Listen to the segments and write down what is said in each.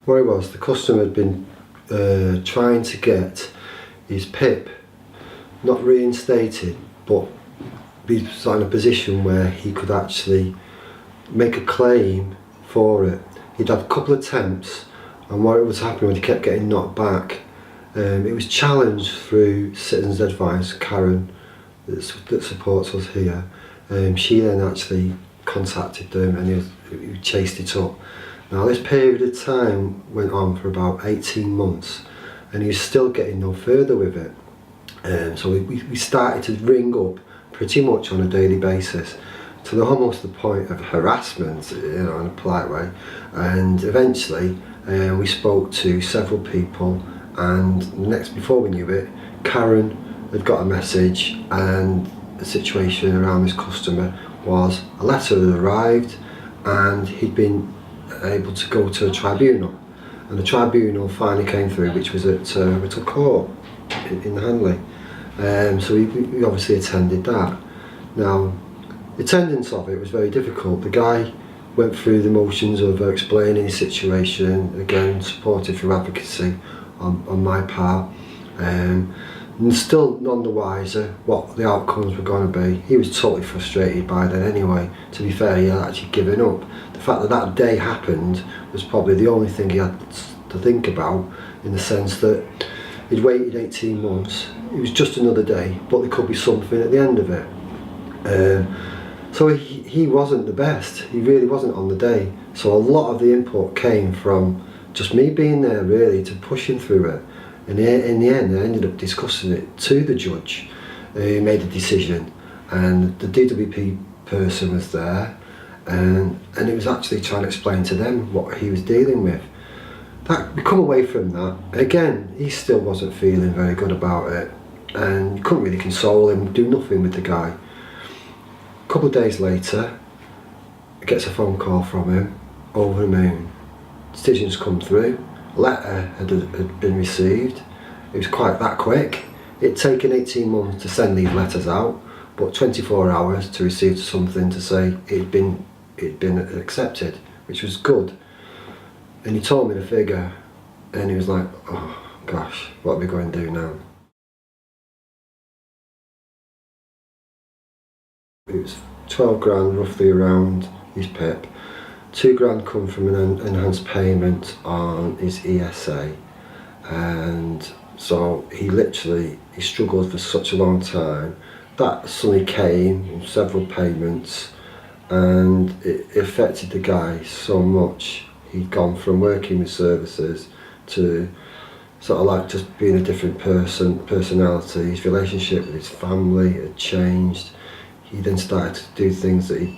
What it was, the customer had been trying to get his P.I.P not reinstated, but be in a position where he could actually make a claim for it. He'd had a couple of attempts, and what was happening when he kept getting knocked back, it was challenged through Citizens Advice, Karen, that supports us here. She then actually contacted them and he chased it up. Now this period of time went on for about 18 months and he was still getting no further with it. So we started to ring up pretty much on a daily basis to almost the point of harassment, in a polite way. And eventually we spoke to several people, and before we knew it, Karen had got a message, and the situation around this customer was a letter had arrived and he'd been able to go to a tribunal, and the tribunal finally came through, which was at Whittle Court in Hanley. So we obviously attended that. Now, the attendance of it was very difficult. The guy went through the motions of explaining his situation, again supported through advocacy on my part, and still none the wiser what the outcomes were going to be. He was totally frustrated by then anyway. To be fair, he had actually given up. The fact that that day happened was probably the only thing he had to think about, in the sense that he'd waited 18 months, it was just another day, but there could be something at the end of it. So he wasn't the best, he really wasn't on the day. So a lot of the input came from just me being there really to push him through it. And in the end I ended up discussing it to the judge who made a decision, and the DWP person was there, and it was actually trying to explain to them what he was dealing with. We come away from that, again he still wasn't feeling very good about it, and couldn't really console him, do nothing with the guy. A couple of days later, gets a phone call from him, over the moon. Decisions come through, a letter had been received. It was quite that quick. It'd taken 18 months to send these letters out, but 24 hours to receive something to say it'd been accepted, which was good. And he told me the figure, and he was like, oh gosh, what are we going to do now? It was 12 grand roughly around his P.I.P. 2 grand come from an enhanced payment on his ESA, and so he struggled for such a long time. That suddenly came in several payments, and it affected the guy so much. He'd gone from working with services to sort of like just being a different personality. His relationship with his family had changed. He then started to do things that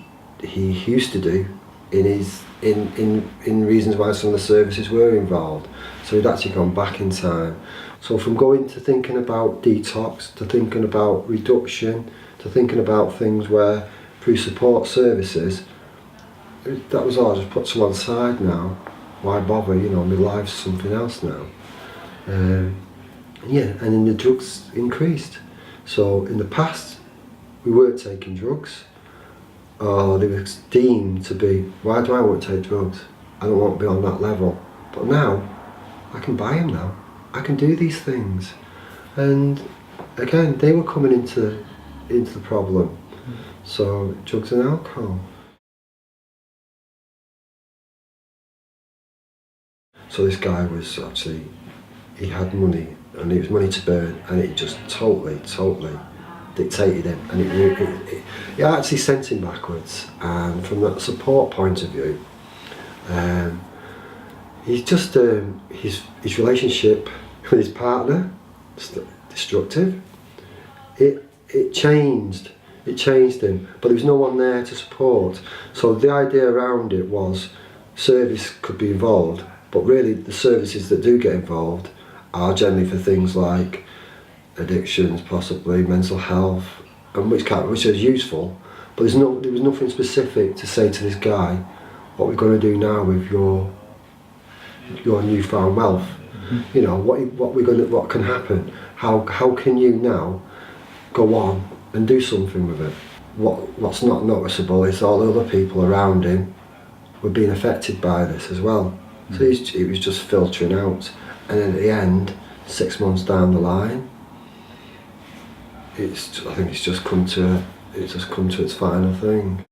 he used to do in reasons why some of the services were involved. So he'd actually gone back in time. So from going to thinking about detox, to thinking about reduction, to thinking about things where through support services, that was all just put to one side now. Why bother, my life's something else now. Yeah, and then the drugs increased. So in the past, we weren't taking drugs, or they were deemed to be, why do I want to take drugs? I don't want to be on that level. But now, I can buy them now. I can do these things. And again, they were coming into the problem. So drugs and alcohol. So this guy was actually, he had money, and it was money to burn, and it just totally dictated him, and it actually sent him backwards. And from that support point of view, he's just his relationship with his partner, destructive. It changed him, but there was no one there to support. So the idea around it was service could be involved, but really the services that do get involved are generally for things like addictions, possibly mental health, and which is useful, but there was nothing specific to say to this guy, what we're going to do now with your newfound wealth. What can happen? How can you now go on and do something with it? What's not noticeable is all the other people around him were being affected by this as well. So it was just filtering out, and then at the end, 6 months down the line, I think it's just come to its final thing.